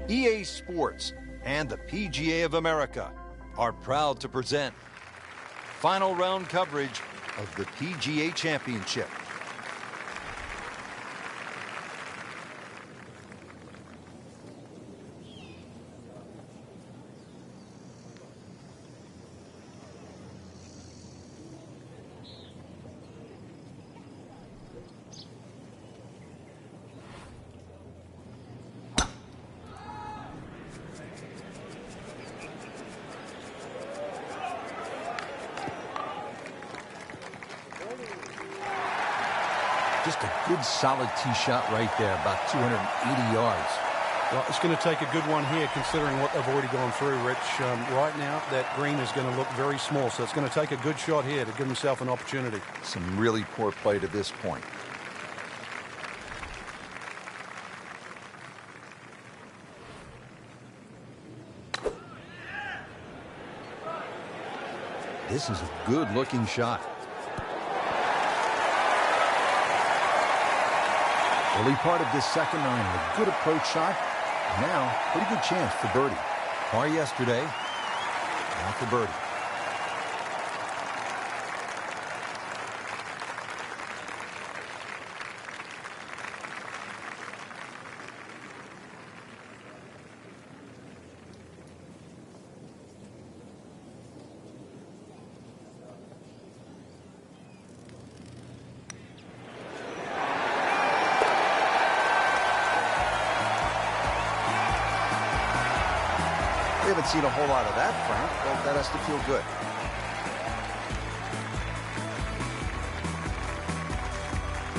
EA Sports and the PGA of America are proud to present final round coverage of the PGA Championship. Just a good solid tee shot right there, about 280 yards. Well, it's going to take a good one here considering what they've already gone through, Rich. Right now, that green is going to look very small, so it's going to take a good shot here to give himself an opportunity. Some really poor play to this point. This is a good-looking shot. Early part of this second iron, a good approach shot. Now, pretty good chance for birdie. Par yesterday, now for birdie. We haven't seen a whole lot of that, Frank, but that has to feel good.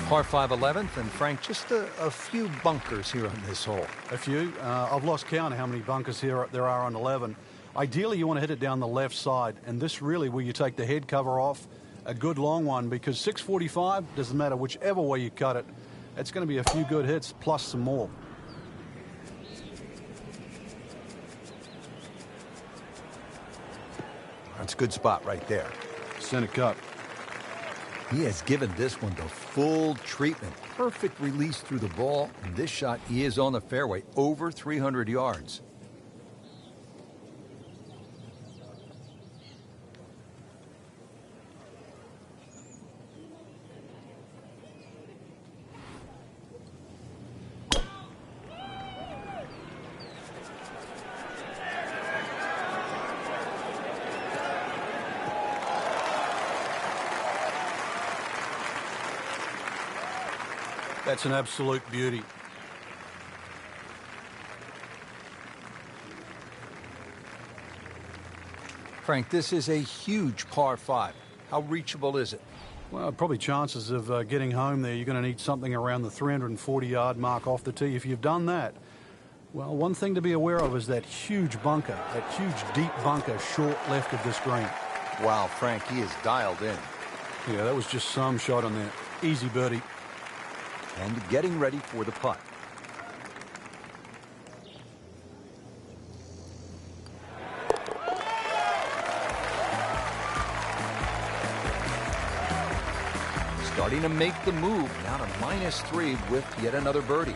Par 5 11th, and Frank, just a few bunkers here on this hole. A few. I've lost count of how many bunkers there are on 11. Ideally, you want to hit it down the left side, and this really where you take the head cover off, a good long one, because 645, doesn't matter whichever way you cut it, it's going to be a few good hits plus some more. That's a good spot right there. Center cut. He has given this one the full treatment. Perfect release through the ball. And this shot, he is on the fairway, over 300 yards. That's an absolute beauty. Frank, this is a huge par 5. How reachable is it? Well, probably chances of getting home there, you're going to need something around the 340-yard mark off the tee. If you've done that, well, one thing to be aware of is that huge bunker, that huge deep bunker short left of this green. Wow, Frank, he is dialed in. Yeah, that was just some shot on there. Easy birdie. And getting ready for the putt. Starting to make the move, now to -3 with yet another birdie.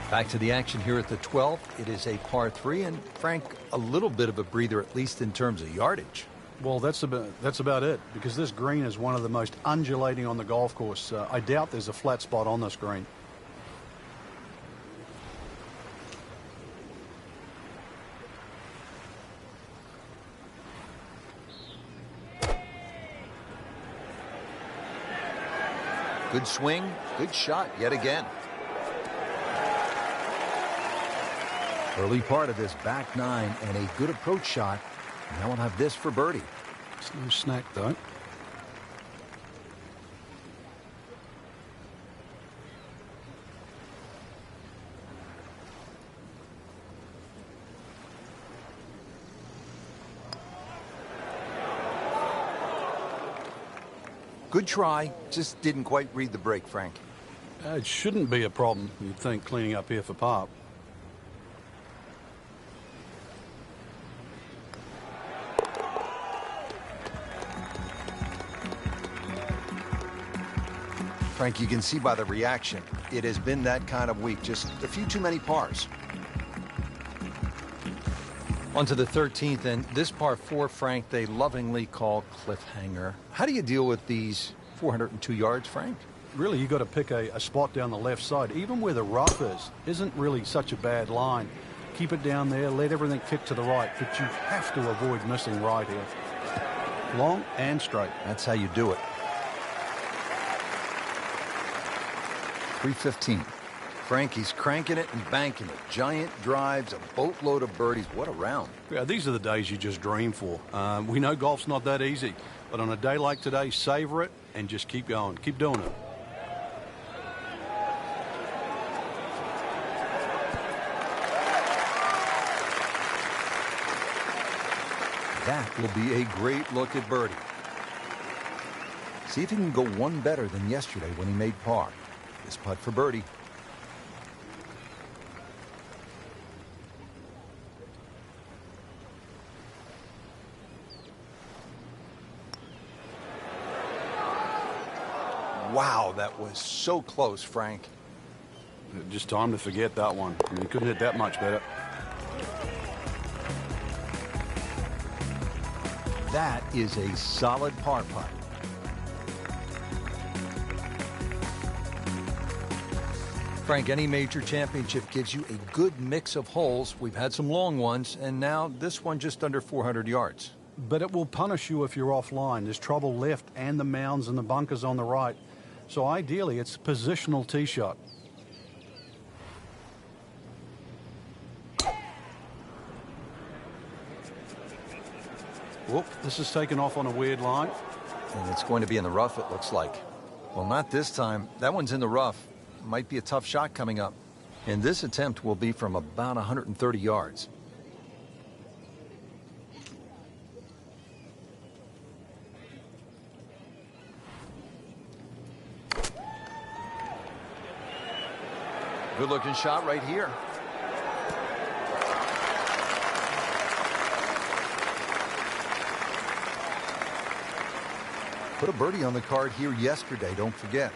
Back to the action here at the 12th. It is a par 3, and Frank, a little bit of a breather, at least in terms of yardage. Well, that's about it, because this green is one of the most undulating on the golf course. I doubt there's a flat spot on this green. Good swing, good shot yet again. Early part of this back 9 and a good approach shot. Now we'll have this for birdie. It's no snack, though. Good try, just didn't quite read the break, Frank. It shouldn't be a problem, you'd think, cleaning up here for par. Frank, you can see by the reaction, it has been that kind of week. Just a few too many pars. On to the 13th, and this par 4, Frank, they lovingly call cliffhanger. How do you deal with these 402 yards, Frank? Really, you got to pick a spot down the left side. Even where the rough isn't really such a bad line. Keep it down there, let everything kick to the right, but you have to avoid missing right here. Long and straight. That's how you do it. 315. Frankie's cranking it and banking it. Giant drives, a boatload of birdies. What a round. Yeah, these are the days you just dream for. We know golf's not that easy, but on a day like today, savor it and just keep going. Keep doing it. That will be a great look at birdie. See if he can go one better than yesterday when he made par. This putt for birdie. Wow, that was so close, Frank. Just time to forget that one. I mean, he couldn't hit that much better. That is a solid par putt. Frank, any major championship gives you a good mix of holes. We've had some long ones, and now this one just under 400 yards. But it will punish you if you're offline. There's trouble left and the mounds and the bunkers on the right. So ideally, it's a positional tee shot. Whoop, this is taken off on a weird line. And it's going to be in the rough, it looks like. Well, not this time. That one's in the rough. Might be a tough shot coming up. And this attempt will be from about 130 yards. Good looking shot right here. Put a birdie on the card here yesterday, don't forget.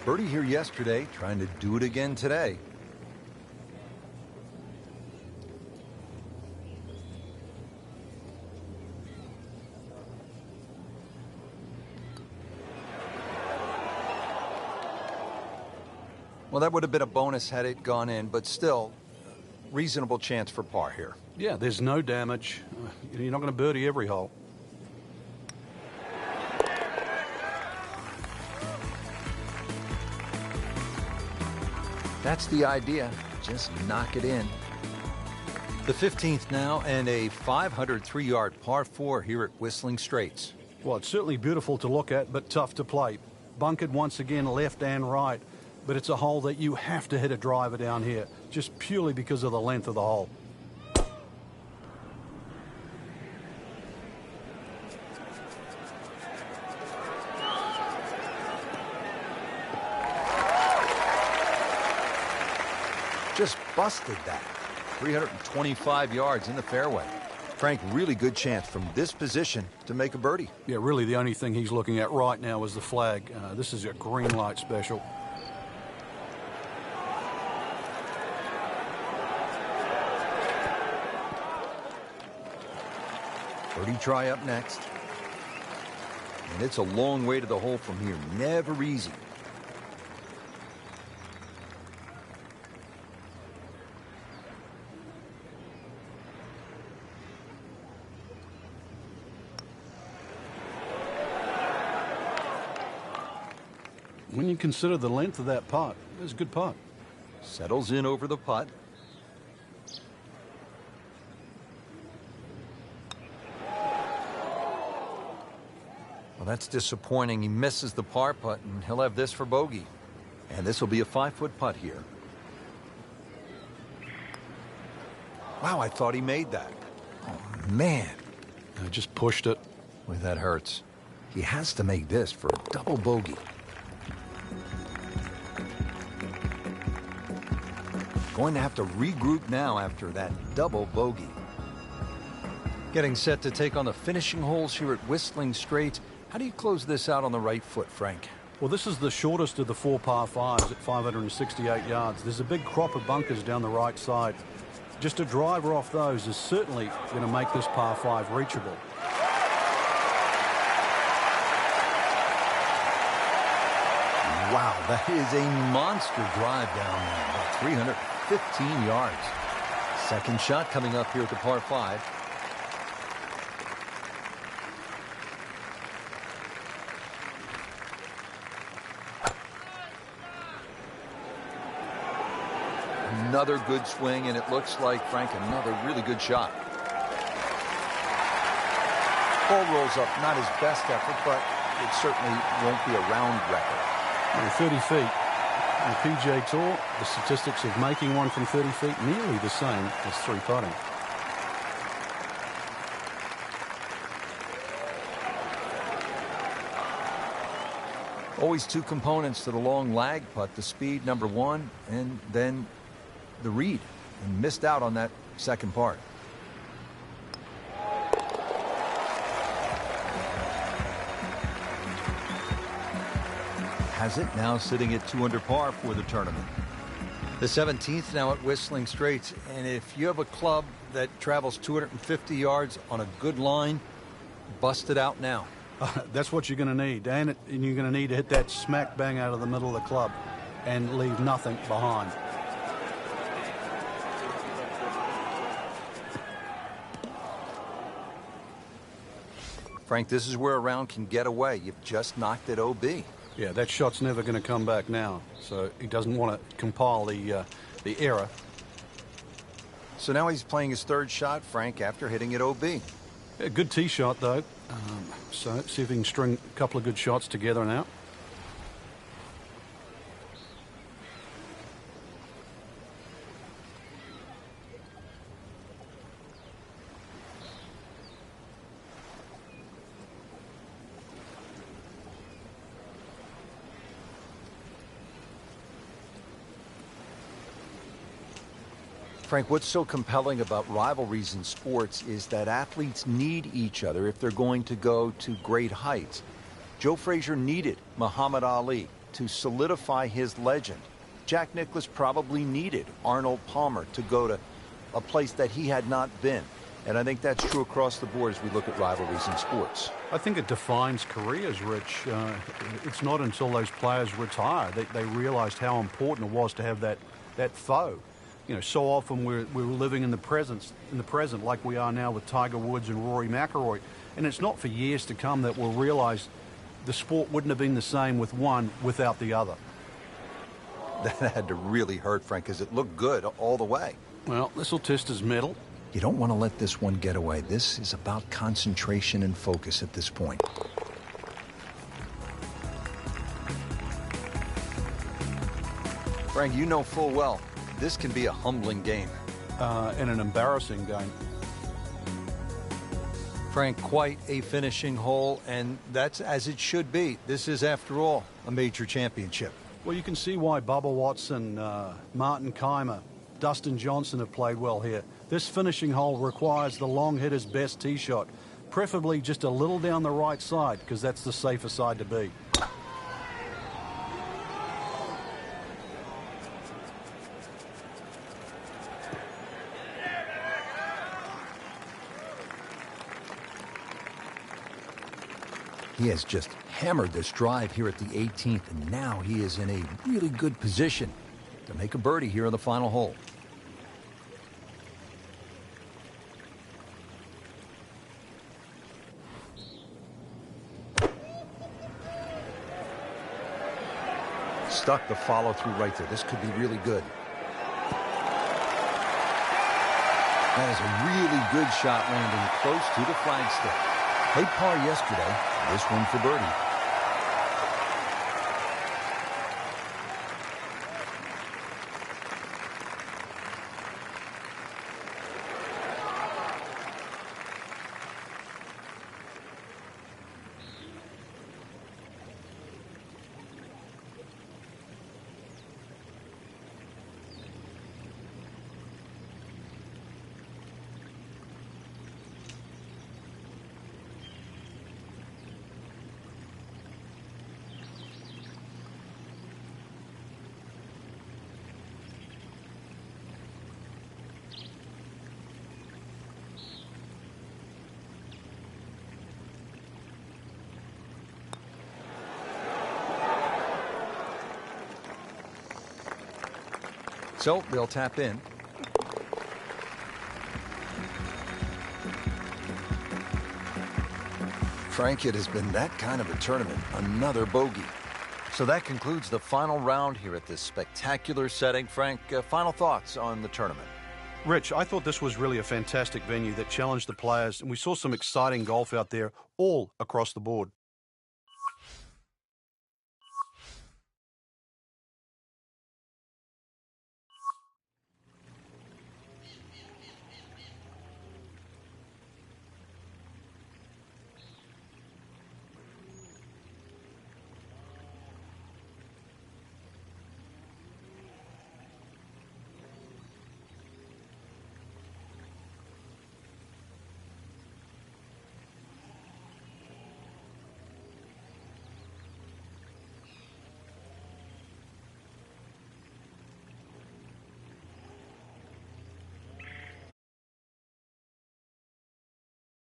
Birdie here yesterday, trying to do it again today. Well, that would have been a bonus had it gone in, but still, reasonable chance for par here. Yeah, there's no damage. You're not going to birdie every hole. That's the idea. Just knock it in. The 15th now, and a 503-yard par 4 here at Whistling Straits. Well, it's certainly beautiful to look at, but tough to play. Bunkered once again, left and right. But it's a hole that you have to hit a driver down here, just purely because of the length of the hole. Just busted that. 325 yards in the fairway. Frank, really good chance from this position to make a birdie. Yeah, really the only thing he's looking at right now is the flag. This is a green light special. Birdie try up next. And it's a long way to the hole from here. Never easy. When you consider the length of that putt, it was a good putt. Settles in over the putt. Well, that's disappointing. He misses the par putt, and he'll have this for bogey. And this will be a 5-foot putt here. Wow, I thought he made that. Oh, man. I just pushed it. Boy, that hurts. He has to make this for a double bogey. Going to have to regroup now after that double bogey. Getting set to take on the finishing holes here at Whistling Straits. How do you close this out on the right foot, Frank? Well, this is the shortest of the 4 par 5s at 568 yards. There's a big crop of bunkers down the right side. Just a driver off those is certainly going to make this par 5 reachable. Wow, that is a monster drive down there, about 315 yards. Second shot coming up here at the par 5. Another good swing, and it looks like, Frank, another really good shot. Ball rolls up, not his best effort, but it certainly won't be a round record. 30 feet. On the Pga Tour, the statistics of making one from 30 feet nearly the same as 3 putting. Always 2 components to the long lag putt, the speed, number 1, and then the read, and missed out on that second part. Has it now sitting at 2 under par for the tournament. The 17th now at Whistling Straits, and if you have a club that travels 250 yards on a good line, bust it out now. That's what you're going to need, and you're going to need to hit that smack bang out of the middle of the club and leave nothing behind. Frank, this is where a round can get away. You've just knocked it OB. Yeah, that shot's never going to come back now, so he doesn't want to compile the error. So now he's playing his 3rd shot, Frank, after hitting it OB. Yeah, good tee shot, though. So see if he can string a couple of good shots together now. Frank, what's so compelling about rivalries in sports is that athletes need each other if they're going to go to great heights. Joe Frazier needed Muhammad Ali to solidify his legend. Jack Nicklaus probably needed Arnold Palmer to go to a place that he had not been. And I think that's true across the board as we look at rivalries in sports. I think it defines careers, Rich. It's not until those players retire that they realized how important it was to have that foe. You know, so often we're living in the present like we are now with Tiger Woods and Rory McIlroy. And it's not for years to come that we'll realize the sport wouldn't have been the same with one without the other. That had to really hurt, Frank, because it looked good all the way. Well, this will test his mettle. You don't want to let this one get away. This is about concentration and focus at this point. Frank, you know full well this can be a humbling game. And an embarrassing game. Frank, quite a finishing hole, and that's as it should be. This is, after all, a major championship. Well, you can see why Bubba Watson, Martin Keimer, Dustin Johnson have played well here. This finishing hole requires the long hitter's best tee shot, preferably just a little down the right side, because that's the safer side to be. He has just hammered this drive here at the 18th, and now he is in a really good position to make a birdie here on the final hole. Stuck the follow through right there. This could be really good. That is a really good shot, landing close to the flagstick. Played par yesterday. This one for birdie. So they'll tap in. Frank, it has been that kind of a tournament. Another bogey. So that concludes the final round here at this spectacular setting. Frank, final thoughts on the tournament? Rich, I thought this was really a fantastic venue that challenged the players, and we saw some exciting golf out there all across the board.